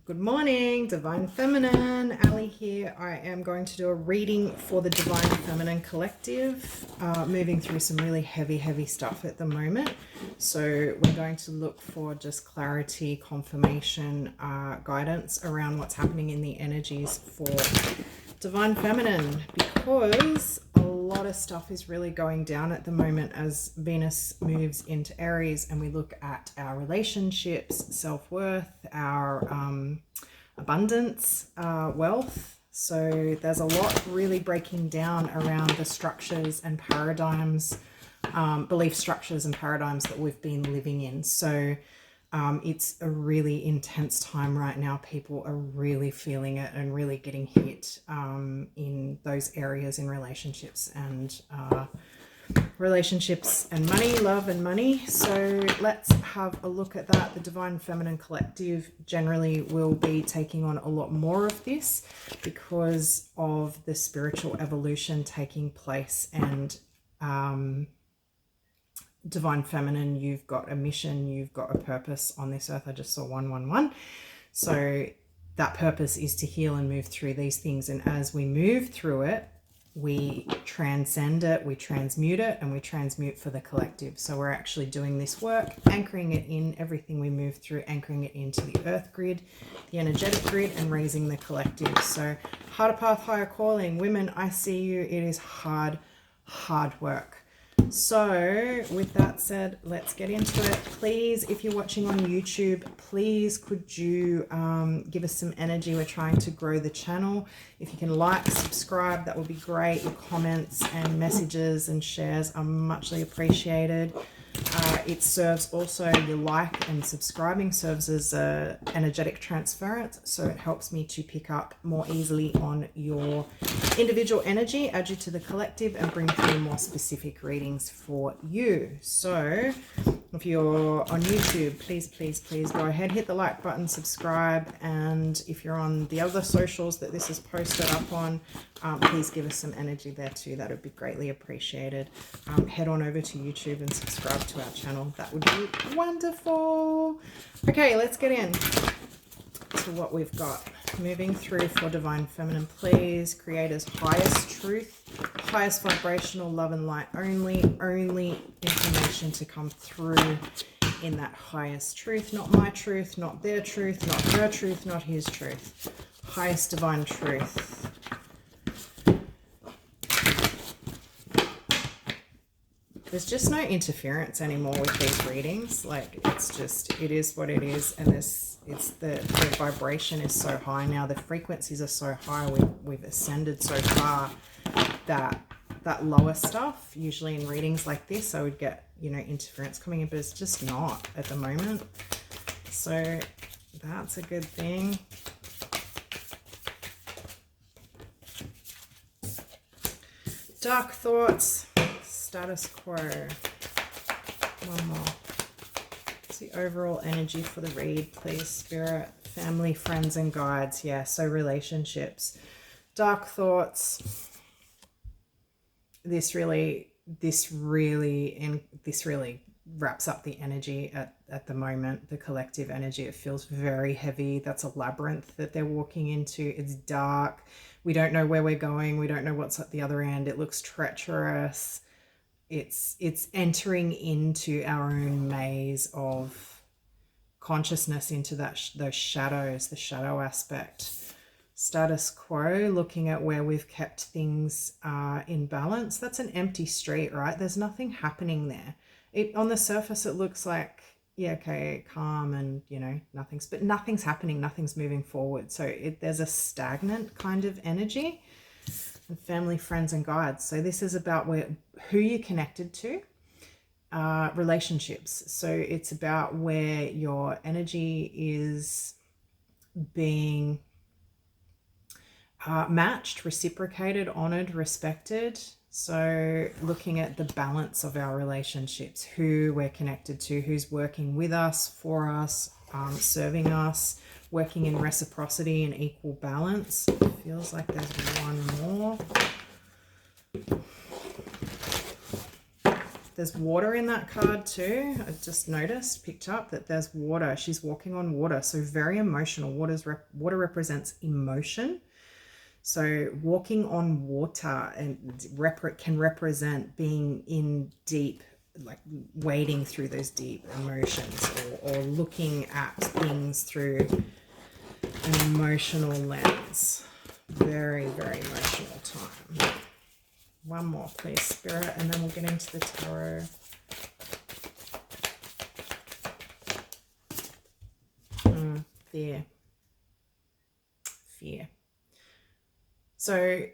Good morning, Divine Feminine. Ali here. I am going to do a reading for the Divine Feminine Collective, moving through some really heavy stuff at the moment. So we're going to look for just clarity, confirmation, guidance around what's happening in the energies for Divine Feminine, because a lot of stuff is really going down at the moment as Venus moves into Aries and we look at our relationships, self-worth, our abundance, wealth. So there's a lot really breaking down around the structures and paradigms, belief structures and paradigms that we've been living in. So it's a really intense time right now. People are really feeling it and really getting hit in those areas in relationships and money, love and money. So let's have a look at that. The Divine Feminine Collective generally will be taking on a lot more of this because of the spiritual evolution taking place, and Divine Feminine, you've got a mission, you've got a purpose on this earth. I just saw 111. So that purpose is to heal and move through these things. And as we move through it, we transcend it, we transmute it, and we transmute for the collective. So we're actually doing this work, anchoring it in everything we move through, anchoring it into the earth grid, the energetic grid, and raising the collective. So harder path, higher calling. Women, I see you. It is hard work. So with that said, let's get into it. Please, if you're watching on YouTube, please could you give us some energy? We're trying to grow the channel. If you can like, subscribe, that would be great. Your comments and messages and shares are muchly appreciated. It serves also, your like and subscribing serves as a energetic transference, so it helps me to pick up more easily on your individual energy, add you to the collective, and bring through more specific readings for you. So if you're on YouTube, please go ahead, hit the like button, subscribe, and if you're on the other socials that this is posted up on, please give us some energy there too. That would be greatly appreciated. Head on over to YouTube and subscribe to our channel. That would be wonderful. Okay, let's get in to what we've got. Moving through for Divine Feminine, please. Creator's highest truth, highest vibrational love and light only information to come through in that highest truth. Not my truth, not their truth, not her truth, not his truth. Highest divine truth. There's just no interference anymore with these readings. Like, it's just, it is what it is. And the vibration is so high now. The frequencies are so high. We've ascended so far that lower stuff, usually in readings like this, I would get, interference coming in, but it's just not at the moment. So that's a good thing. Dark thoughts. Status quo. One more. What's the overall energy for the read, please, Spirit? Family, friends, and guides. Yeah, so relationships. Dark thoughts. This really wraps up the energy at the moment, the collective energy. It feels very heavy. That's a labyrinth that they're walking into. It's dark. We don't know where we're going. We don't know what's at the other end. It looks treacherous. It's entering into our own maze of consciousness, into those shadows, the shadow aspect. Status quo, looking at where we've kept things in balance. That's an empty street, right? There's nothing happening there. On the surface, it looks like, yeah, okay, calm and, but nothing's happening. Nothing's moving forward. So there's a stagnant kind of energy. And family, friends, and guides. So this is about who you're connected to, relationships. So it's about where your energy is being matched, reciprocated, honored, respected. So looking at the balance of our relationships, who we're connected to, who's working with us, for us, serving us, working in reciprocity and equal balance. Feels like there's one more. There's water in that card too. I just noticed, picked up that there's water. She's walking on water, so very emotional. Water represents emotion. So walking on water and can represent being in deep, like wading through those deep emotions, or looking at things through an emotional lens. Very, very emotional time. One more, please, Spirit, and then we'll get into the tarot. Fear. Fear. So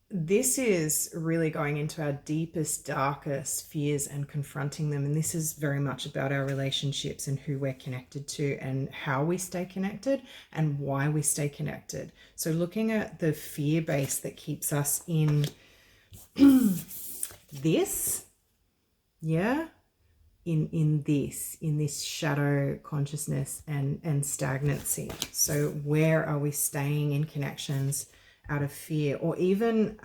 this is really going into our deepest, darkest fears and confronting them. And this is very much about our relationships and who we're connected to and how we stay connected and why we stay connected. So looking at the fear base that keeps us in this, yeah, in this shadow consciousness and stagnancy. So where are we staying in connections out of fear, or even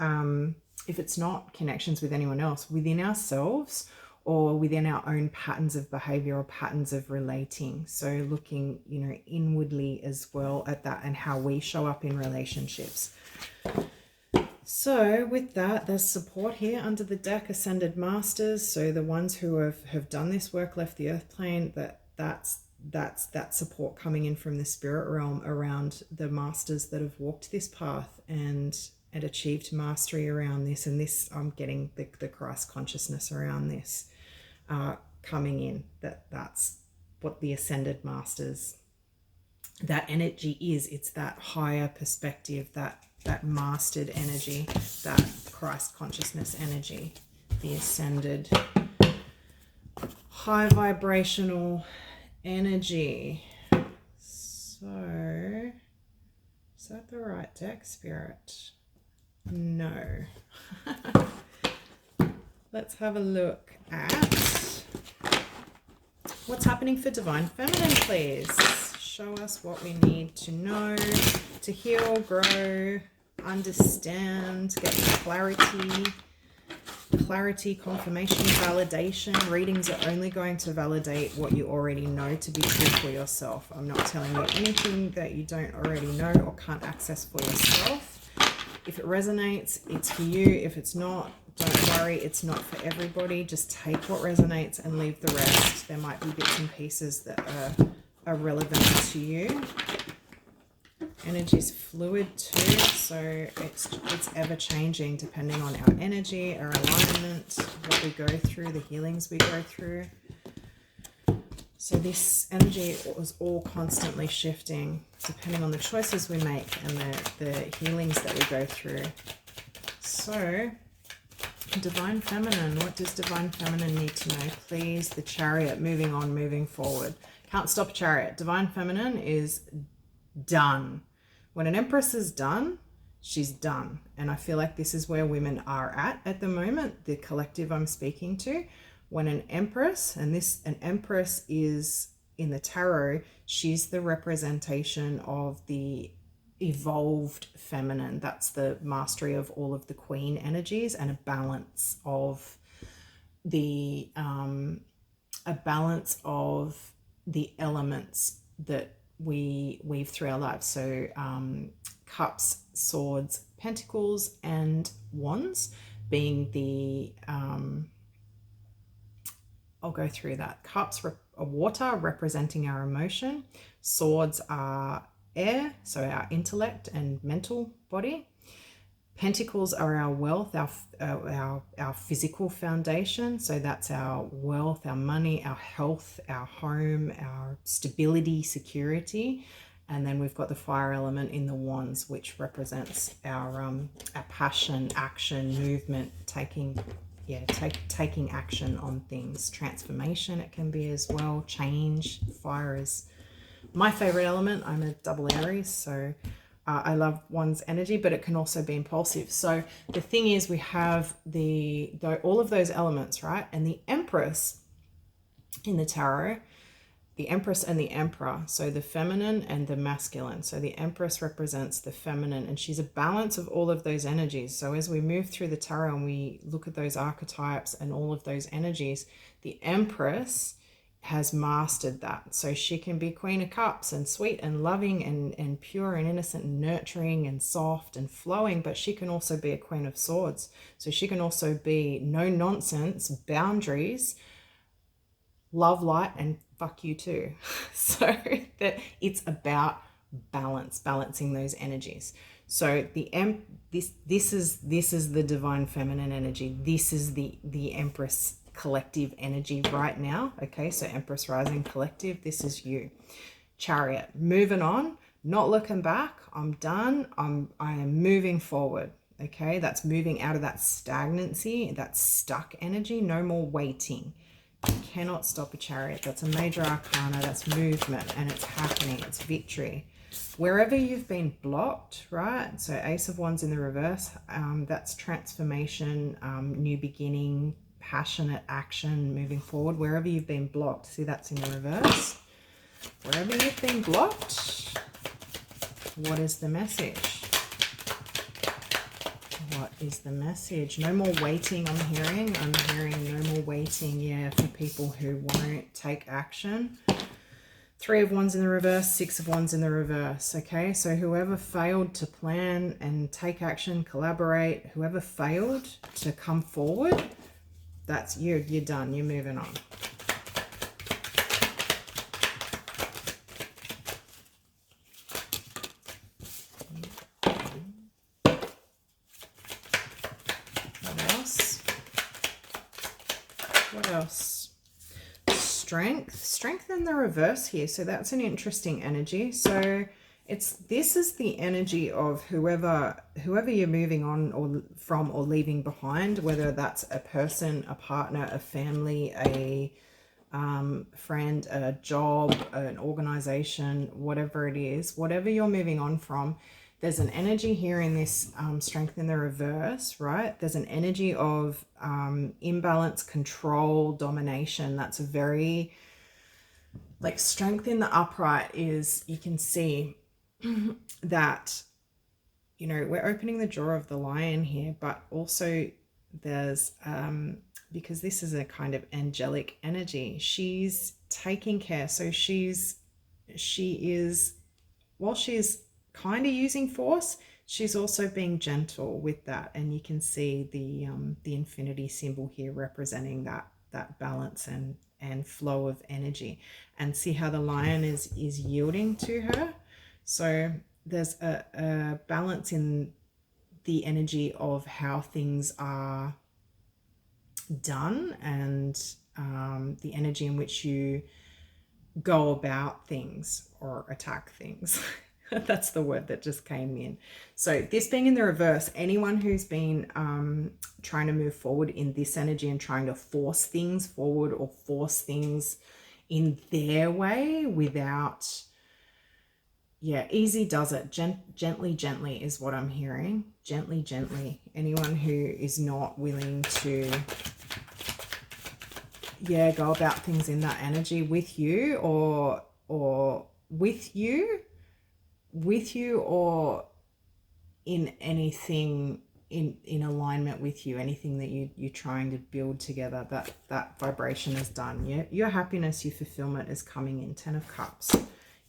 if it's not connections with anyone else, within ourselves or within our own patterns of behavior or patterns of relating. So looking, you know, inwardly as well at that and how we show up in relationships. So with that, there's support here under the deck, Ascended Masters. So the ones who have done this work, left the earth plane, that's that support coming in from the spirit realm around the masters that have walked this path and achieved mastery around this. And this, I'm getting the Christ consciousness around this coming in. That's what the Ascended Masters, that energy is. It's that higher perspective, that mastered energy, that Christ consciousness energy, the ascended high vibrational energy. So is that the right deck, Spirit? No. Let's have a look at what's happening for Divine Feminine, please. Show us what we need to know to heal, grow, understand, get clarity, confirmation, validation. Readings are only going to validate what you already know to be true for yourself. I'm not telling you anything that you don't already know or can't access for yourself. If it resonates, it's for you. If it's not, don't worry, it's not for everybody. Just take what resonates and leave the rest. There might be bits and pieces that are relevant to you. Energy is fluid too, so it's ever changing depending on our energy, our alignment, what we go through, the healings we go through. So this energy is all constantly shifting depending on the choices we make and the healings that we go through. So Divine Feminine, what does Divine Feminine need to know? Please, the Chariot, moving on, moving forward. Can't stop Chariot. Divine Feminine is done. When an Empress is done, she's done. And I feel like this is where women are at the moment, the collective I'm speaking to. When an Empress, an Empress is in the tarot, she's the representation of the evolved feminine. That's the mastery of all of the queen energies and a balance of the elements that we weave through our lives. So cups, swords, pentacles, and wands being the I'll go through that. Cups are water, representing our emotion. Swords are air, so our intellect and mental body. Pentacles are our wealth, our physical foundation. So that's our wealth, our money, our health, our home, our stability, security. And then we've got the fire element in the wands, which represents our passion, action, movement, taking action on things. Transformation it can be as well. Change. Fire is my favorite element. I'm a double Aries, so I love one's energy, but it can also be impulsive. So the thing is, we have all of those elements, right? And the Empress in the tarot the Empress and the Emperor, so the feminine and the masculine. So the Empress represents the feminine, and she's a balance of all of those energies. So as we move through the tarot and we look at those archetypes and all of those energies, the Empress has mastered that. So she can be Queen of Cups and sweet and loving and pure and innocent and nurturing and soft and flowing, but she can also be a Queen of Swords. So she can also be no nonsense, boundaries, love, light, and fuck you too. So that it's about balance, balancing those energies. So this is the divine feminine energy. This is the Empress collective energy right now. Okay, so Empress Rising collective, this is you. Chariot, moving on, not looking back. I'm done. I am moving forward. Okay, that's moving out of that stagnancy, that stuck energy. No more waiting. You cannot stop a Chariot. That's a major arcana. That's movement, and it's happening. It's victory. Wherever you've been blocked, right? So Ace of Wands in the reverse, that's transformation, new beginning, passionate action, moving forward. Wherever you've been blocked, see, that's in the reverse. Wherever you've been blocked, what is the message? What is the message? No more waiting, I'm hearing no more waiting, yeah, for people who won't take action. 3 of Wands in the reverse, 6 of Wands in the reverse, okay? So whoever failed to plan and take action, collaborate, whoever failed to come forward, that's you. You're done. You're moving on. What else? What else? Strength in the reverse here. So that's an interesting energy. So this is the energy of whoever you're moving on or from or leaving behind, whether that's a person, a partner, a family, a friend, a job, an organization, whatever it is, whatever you're moving on from. There's an energy here in this strength in the reverse, right? There's an energy of imbalance, control, domination. That's a very, like, strength in the upright is, you can see that, you know, we're opening the jaw of the lion here, but also there's, because this is a kind of angelic energy, she's taking care. So she is, while she's kind of using force, she's also being gentle with that. And you can see the infinity symbol here representing that balance and flow of energy, and see how the lion is yielding to her. So there's a balance in the energy of how things are done, and the energy in which you go about things or attack things. That's the word that just came in. So this being in the reverse, anyone who's been trying to move forward in this energy and trying to force things forward or force things in their way without, yeah, easy does it. Gently is what I'm hearing. Gently. Anyone who is not willing to, yeah, go about things in that energy with you or with you or in anything in alignment with you, anything that you're trying to build together, that vibration is done. Yeah, your happiness, your fulfillment is coming in. 10 of Cups.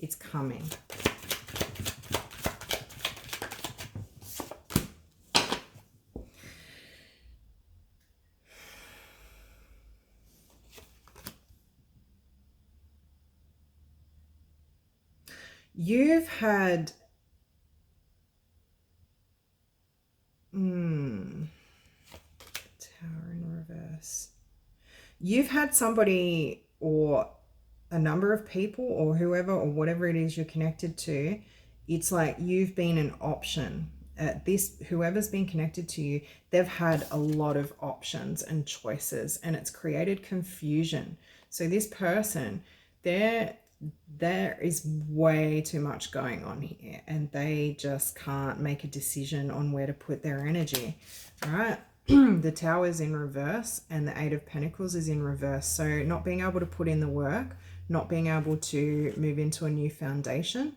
It's coming. You've had Tower in reverse. You've had somebody or a number of people or whoever or whatever it is you're connected to. It's like you've been an option. Whoever's been connected to you, they've had a lot of options and choices, and it's created confusion. So this person, there is way too much going on here, and they just can't make a decision on where to put their energy. All right. The Tower is in reverse and the 8 of Pentacles is in reverse. So not being able to put in the work, not being able to move into a new foundation,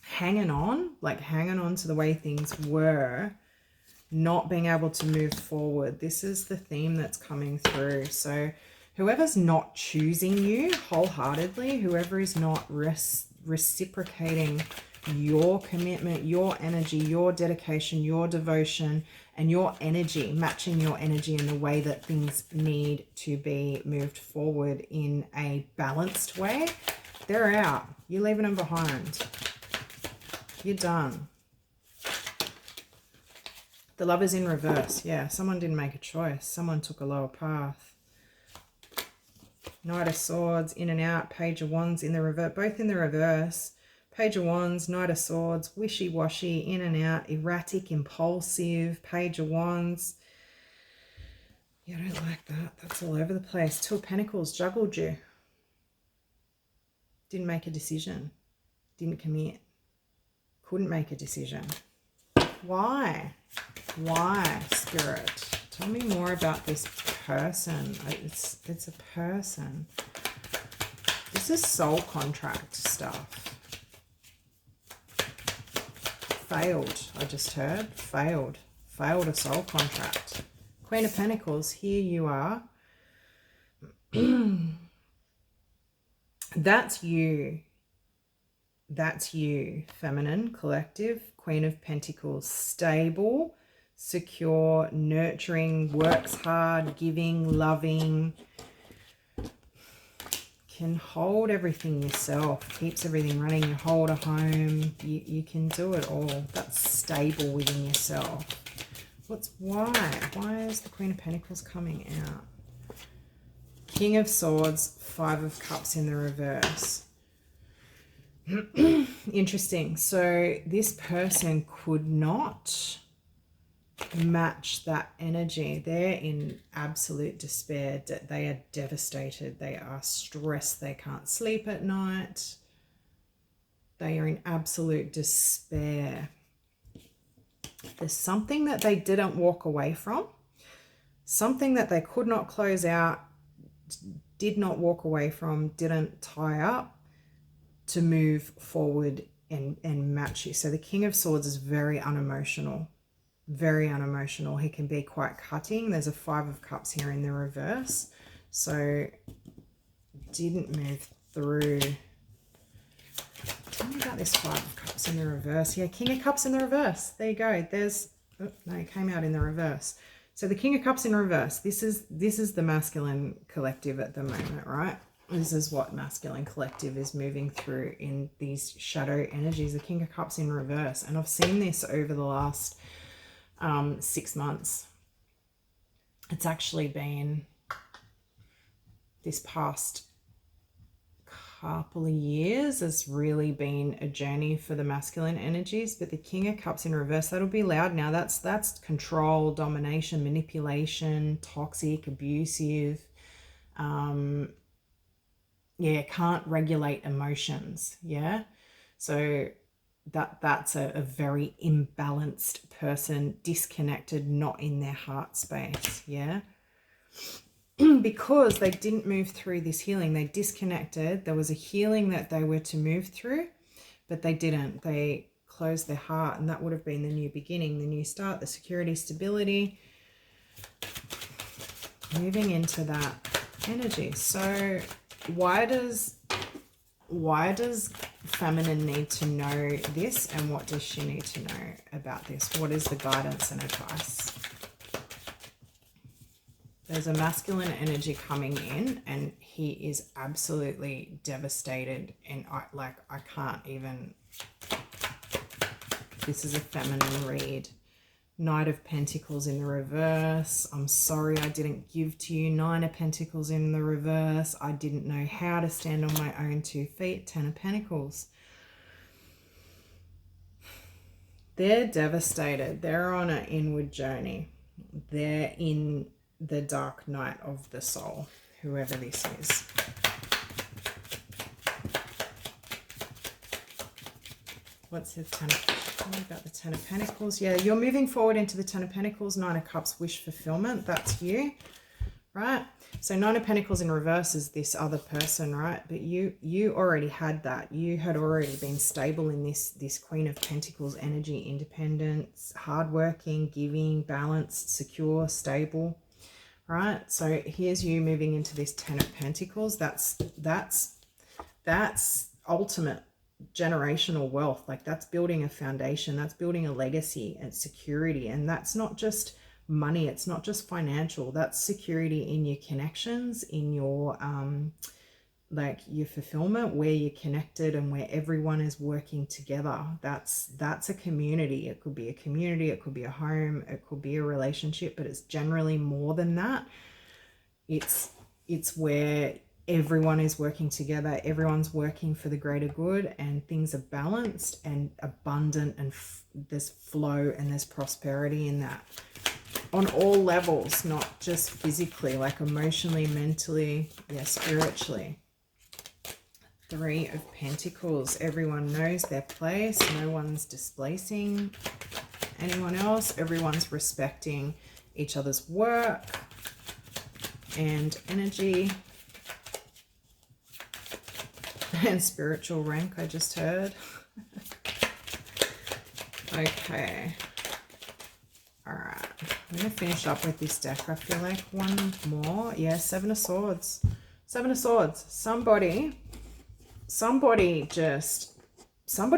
hanging on to the way things were, not being able to move forward. This is the theme that's coming through. So whoever's not choosing you wholeheartedly, whoever is not reciprocating your commitment, your energy, your dedication, your devotion, and your energy, matching your energy in the way that things need to be moved forward in a balanced way, they're out. You're leaving them behind. You're done. The Lover's in reverse. Yeah, someone didn't make a choice. Someone took a lower path. Knight of Swords, in and out. Page of Wands in the reverse. Both in the reverse. Page of Wands, Knight of Swords, wishy-washy, in and out, erratic, impulsive. Page of Wands. Yeah, I don't like that. That's all over the place. Two of Pentacles, juggled you. Didn't make a decision. Didn't commit. Couldn't make a decision. Why? Why, Spirit? Tell me more about this person. It's a person. This is soul contract stuff. Failed, I just heard. Failed. Failed a soul contract. Queen of Pentacles, here you are. That's you. That's you, feminine, collective. Queen of Pentacles, stable, secure, nurturing, works hard, giving, loving, can hold everything yourself, keeps everything running. You hold a home, you can do it all. That's stable within yourself. Why is the Queen of Pentacles coming out? King of Swords, Five of Cups in the reverse. Interesting. So this person could not match that energy. They're in absolute despair. They are devastated. They are stressed. They can't sleep at night. They are in absolute despair. There's something that they didn't walk away from, something that they could not close out, did not walk away from, didn't tie up to move forward and match you. So the King of Swords is very unemotional. Very unemotional. He can be quite cutting. There's a Five of Cups here in the reverse. So didn't move through. Tell me about this Five of Cups in the reverse. Yeah, King of Cups in the reverse. There you go. There's, oh, no, it came out in the reverse. So the King of Cups in reverse. This is the masculine collective at the moment, right? This is what masculine collective is moving through in these shadow energies. The King of Cups in reverse. And I've seen this over the last 6 months. It's actually been this past couple of years has really been a journey for the masculine energies. But the King of Cups in reverse, that'll be loud now. That's control, domination, manipulation, toxic, abusive. Yeah, can't regulate emotions. Yeah, so that's a very imbalanced person, disconnected, not in their heart space. Yeah, because they didn't move through this healing. They disconnected. There was a healing that they were to move through, but they didn't. They closed their heart, and that would have been the new beginning, the new start, the security, stability, moving into that energy. So why does feminine need to know this, and what does she need to know about this? What is the guidance and advice? There's a masculine energy coming in, and he is absolutely devastated, and I can't even. This is a feminine read. Knight of Pentacles in the reverse. I'm sorry I didn't give to you. Nine of Pentacles in the reverse. I didn't know how to stand on my own 2 feet. 10 of Pentacles. They're devastated. They're on an inward journey. They're in the dark night of the soul, whoever this is. What's the 10 of Tell me about the 10 of Pentacles. Yeah, you're moving forward into the 10 of Pentacles. 9 of Cups, wish fulfillment. That's you, right? So Nine of Pentacles in reverse is this other person, right? But you already had that. You had already been stable in this Queen of Pentacles energy, independence, hardworking, giving, balanced, secure, stable, right? So here's you moving into this Ten of Pentacles. That's ultimate generational wealth. Like, that's building a foundation, that's building a legacy and security. And that's not just money, it's not just financial, that's security in your connections, in your like your fulfillment, where you're connected and where everyone is working together. That's a community. It could be a community, it could be a home, it could be a relationship, but it's generally more than that. It's where everyone is working together, everyone's working for the greater good, and things are balanced and abundant, and there's flow and there's prosperity in that on all levels, not just physically, like emotionally, mentally, yeah, spiritually. Three of Pentacles. Everyone knows their place. No one's displacing anyone else. Everyone's respecting each other's work and energy and spiritual rank, I just heard. Okay. All right. I'm going to finish up with this deck. I feel like one more. Yeah, Seven of Swords. Seven of Swords. Somebody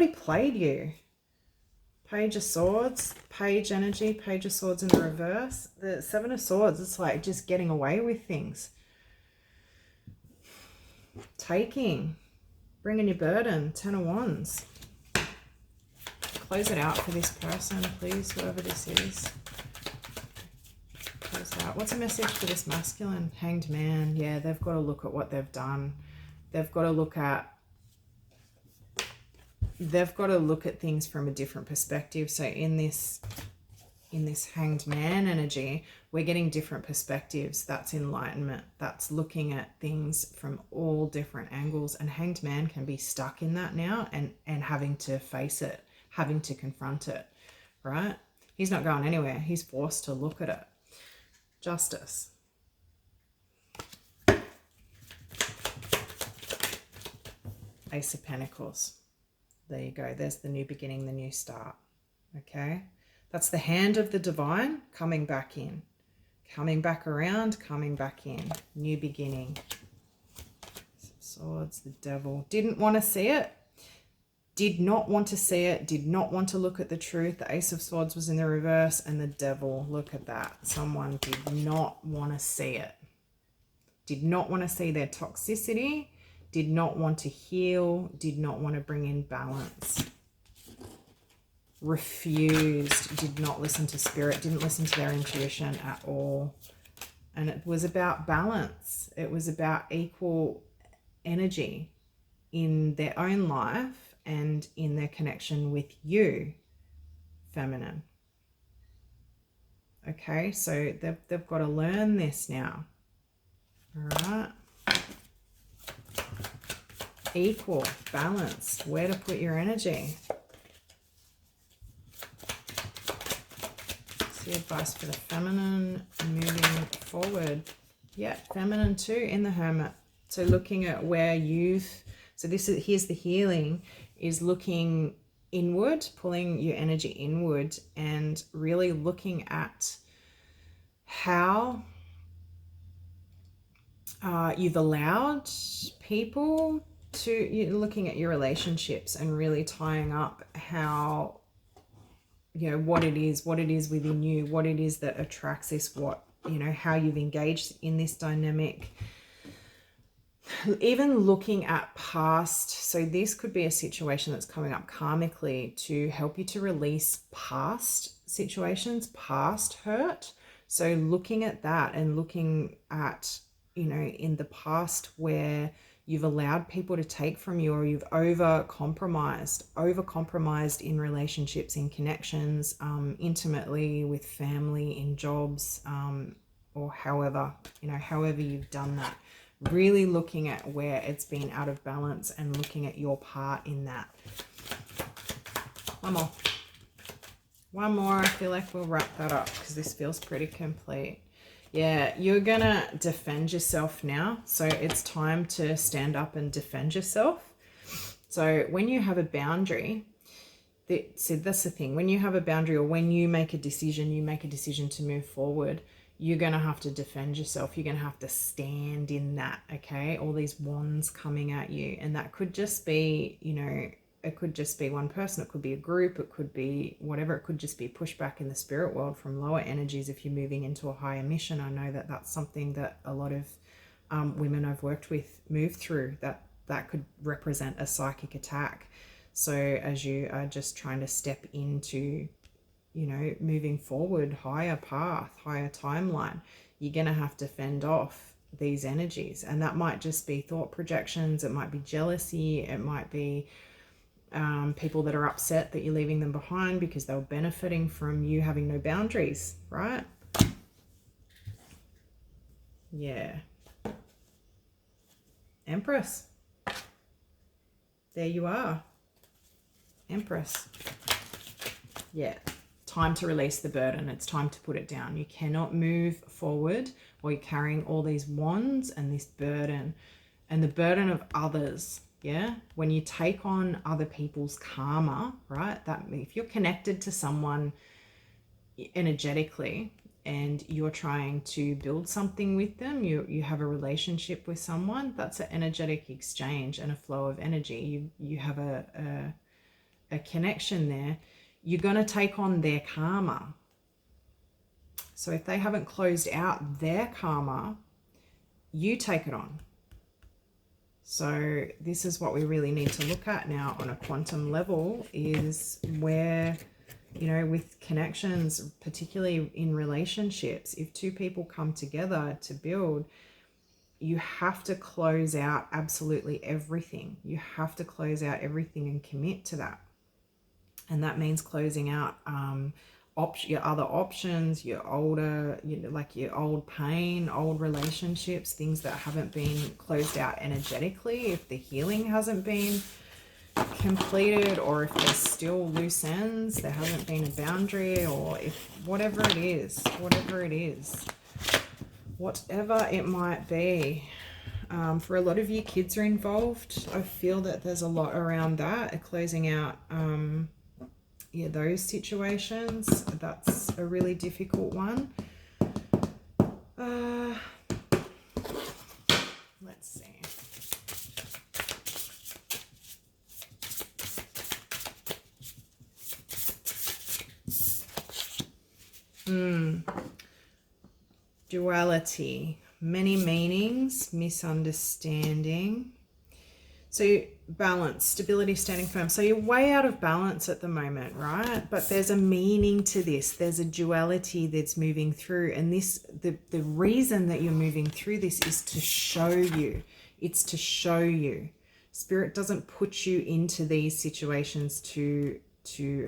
played you. Page of Swords, Page energy, Page of Swords in the reverse. The Seven of Swords, it's like just getting away with things. Taking, bringing your burden. Ten of Wands. Close it out for this person, please, whoever this is. Close it out. What's a message for this masculine? Hanged Man. Yeah, they've got to look at what they've done. They've got to look at things from a different perspective. So in this Hanged Man energy, we're getting different perspectives. That's enlightenment. That's looking at things from all different angles. And Hanged Man can be stuck in that now and having to face it, having to confront it, right? He's not going anywhere. He's forced to look at it. Justice. Ace of Pentacles. There you go. There's the new beginning, the new start. Okay. That's the hand of the divine coming back in, coming back around, coming back in. New beginning. Swords, the Devil. Didn't want to see it. Did not want to see it. Did not want to look at the truth. The Ace of Swords was in the reverse, and the Devil. Look at that. Someone did not want to see it. Did not want to see their toxicity. Did not want to heal. Did not want to bring in balance. Refused. Did not listen to spirit. Didn't listen to their intuition at all. And it was about balance. It was about equal energy in their own life and in their connection with you, feminine. Okay, so they've got to learn this now. All right. Equal, balanced, where to put your energy. See advice for the feminine moving forward. Yeah, feminine too in the Hermit. So looking at where you've, so here's the healing, is looking inward, pulling your energy inward and really looking at how you've allowed people to, you're looking at your relationships and really tying up how, you know, what it is within you, what it is that attracts this, what, you know, how you've engaged in this dynamic. Even looking at past, so this could be a situation that's coming up karmically to help you to release past situations, past hurt. So looking at that and looking at, you know, in the past where you've allowed people to take from you, or you've over-compromised in relationships, in connections, intimately with family, in jobs, or however, you know, however you've done that. Really looking at where it's been out of balance and looking at your part in that. One more. I feel like we'll wrap that up because this feels pretty complete. Yeah, you're gonna defend yourself now. So it's time to stand up and defend yourself. So when you have a boundary, see, that's the thing. When you have a boundary, or when you make a decision to move forward, you're going to have to defend yourself. You're going to have to stand in that, okay? All these wands coming at you. And that could just be, you know, it could just be one person. It could be a group. It could be whatever. It could just be pushback in the spirit world from lower energies if you're moving into a higher mission. I know that that's something that a lot of women I've worked with move through, that could represent a psychic attack. So as you are just trying to step into, you know, moving forward, higher path, higher timeline, you're going to have to fend off these energies. And that might just be thought projections. It might be jealousy. It might be people that are upset that you're leaving them behind because they were benefiting from you having no boundaries, right? Yeah. Empress. There you are. Empress. Yeah. Time to release the burden. It's time to put it down. You cannot move forward while you're carrying all these wands and this burden, and the burden of others. Yeah. When you take on other people's karma, right? That if you're connected to someone energetically and you're trying to build something with them, you have a relationship with someone, that's an energetic exchange and a flow of energy. You have a connection there. You're going to take on their karma. So if they haven't closed out their karma, you take it on. So this is what we really need to look at now on a quantum level, is where, you know, with connections, particularly in relationships, if two people come together to build, you have to close out absolutely everything. You have to close out everything and commit to that. And that means closing out your other options, your older, like your old pain, old relationships, things that haven't been closed out energetically, if the healing hasn't been completed, or if there's still loose ends, there hasn't been a boundary, or if whatever it might be. For a lot of you, kids are involved. I feel that there's a lot around that, closing out those situations. That's a really difficult one. Let's see. Duality, many meanings, misunderstanding. So balance, stability, standing firm. So you're way out of balance at the moment, right? But there's a meaning to this. There's a duality that's moving through. And this, the reason that you're moving through this is to show you. It's to show you. Spirit doesn't put you into these situations to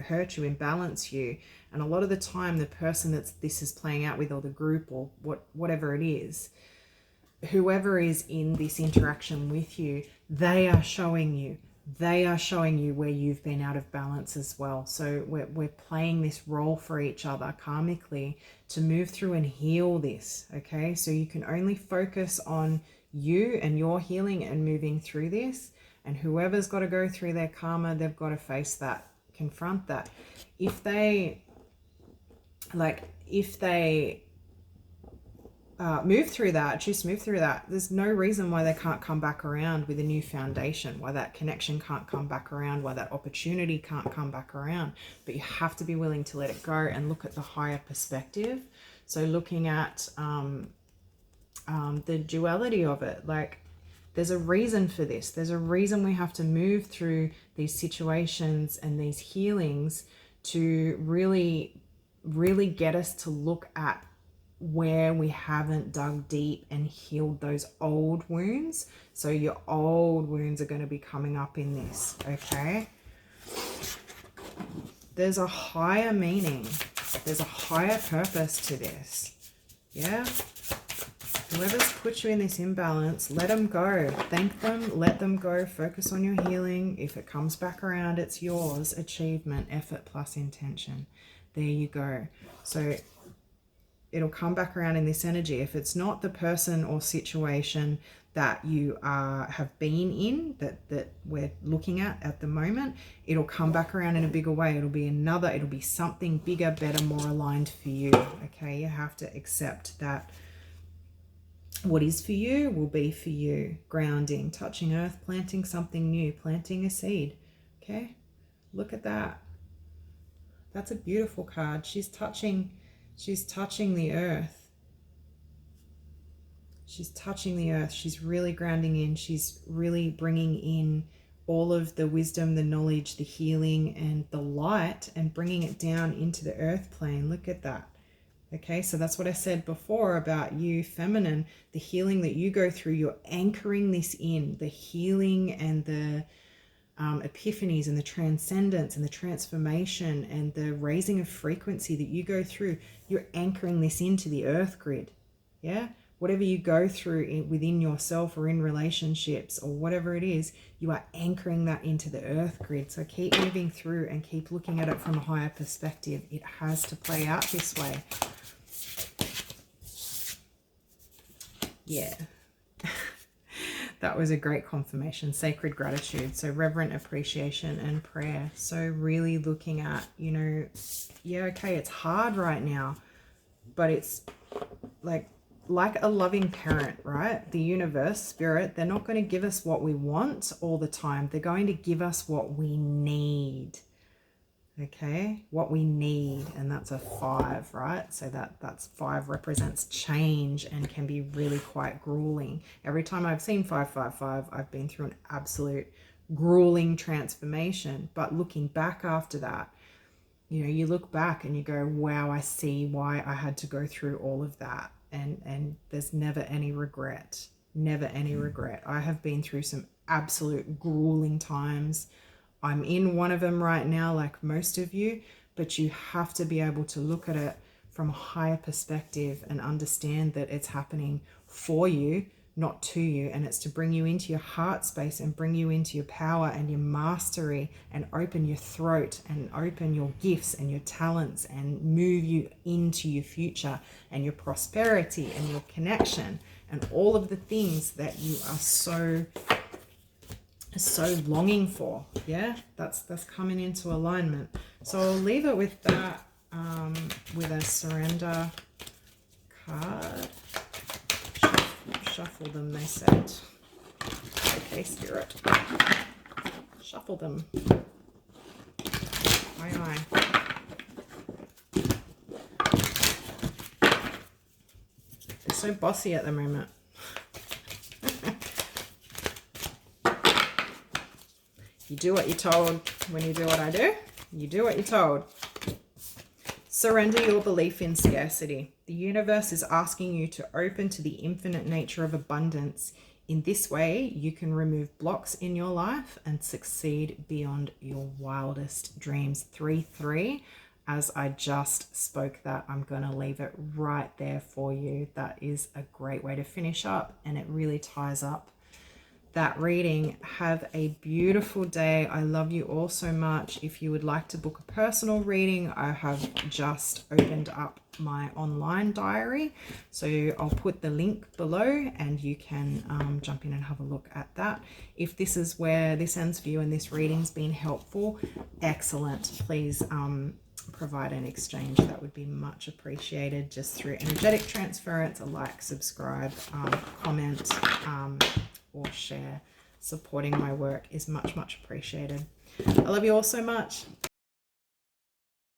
hurt you, imbalance you. And a lot of the time, the person this is playing out with, or the group, or whatever it is, whoever is in this interaction with you, they are showing you where you've been out of balance as well. So we're playing this role for each other karmically to move through and heal this. Okay, so you can only focus on you and your healing and moving through this, and whoever's got to go through their karma, they've got to face that, confront that. If they move through that, choose to move through that, there's no reason why they can't come back around with a new foundation, why that connection can't come back around, why that opportunity can't come back around. But you have to be willing to let it go and look at the higher perspective. So looking at the duality of it, like there's a reason for this. There's a reason we have to move through these situations and these healings to really, really get us to look at where we haven't dug deep and healed those old wounds. So your old wounds are going to be coming up in this, okay? There's a higher meaning. There's a higher purpose to this. Yeah? Whoever's put you in this imbalance, let them go. Thank them, let them go. Focus on your healing. If it comes back around, it's yours. Achievement, effort plus intention. There you go. So it'll come back around in this energy. If it's not the person or situation that you have been in, that we're looking at the moment, it'll come back around in a bigger way. It'll be something bigger, better, more aligned for you. Okay, you have to accept that what is for you will be for you. Grounding, touching earth, planting something new, planting a seed. Okay, look at that. That's a beautiful card. She's touching the earth. She's touching the earth. She's really grounding in. She's really bringing in all of the wisdom, the knowledge, the healing, and the light, and bringing it down into the earth plane. Look at that. Okay, so that's what I said before about you, feminine, the healing that you go through. You're anchoring this in, the healing and the epiphanies and the transcendence and the transformation and the raising of frequency that you go through. You're anchoring this into the earth grid. Yeah, whatever you go through within yourself or in relationships or whatever it is, you are anchoring that into the earth grid. So keep moving through and keep looking at it from a higher perspective. It has to play out this way. Yeah. That was a great confirmation. Sacred gratitude. So reverent appreciation and prayer. So really looking at, you know, yeah, okay, it's hard right now, but it's like a loving parent, right? The universe, spirit, they're not going to give us what we want all the time. They're going to give us what we need. Okay, what we need, and that's a 5, right? So that's 5 represents change and can be really quite grueling. Every time I've seen 555, I've been through an absolute grueling transformation. But looking back after that, you know, you look back and you go, wow, I see why I had to go through all of that. And there's never any regret, never any regret. I have been through some absolute grueling times. I'm in one of them right now, like most of you, but you have to be able to look at it from a higher perspective and understand that it's happening for you, not to you. And it's to bring you into your heart space and bring you into your power and your mastery and open your throat and open your gifts and your talents and move you into your future and your prosperity and your connection and all of the things that you are so longing for. Yeah, that's coming into alignment. So I'll leave it with that, with a surrender card. Shuffle them, they said. Okay, spirit, shuffle them. Aye, aye. They're so bossy at the moment. You do what you're told. When you do what I do, you do what you're told. Surrender your belief in scarcity. The universe is asking you to open to the infinite nature of abundance. In this way, you can remove blocks in your life and succeed beyond your wildest dreams. 3-3. As I just spoke that, I'm going to leave it right there for you. That is a great way to finish up, and it really ties up that reading. Have a beautiful day. I love you all so much. If you would like to book a personal reading, I have just opened up my online diary, so I'll put the link below and you can jump in and have a look at that. If this is where this ends for you and this reading's been helpful, excellent. Please provide an exchange. That would be much appreciated, just through energetic transference. A like, subscribe, comment, or share. Supporting my work is much, much appreciated. I love you all so much.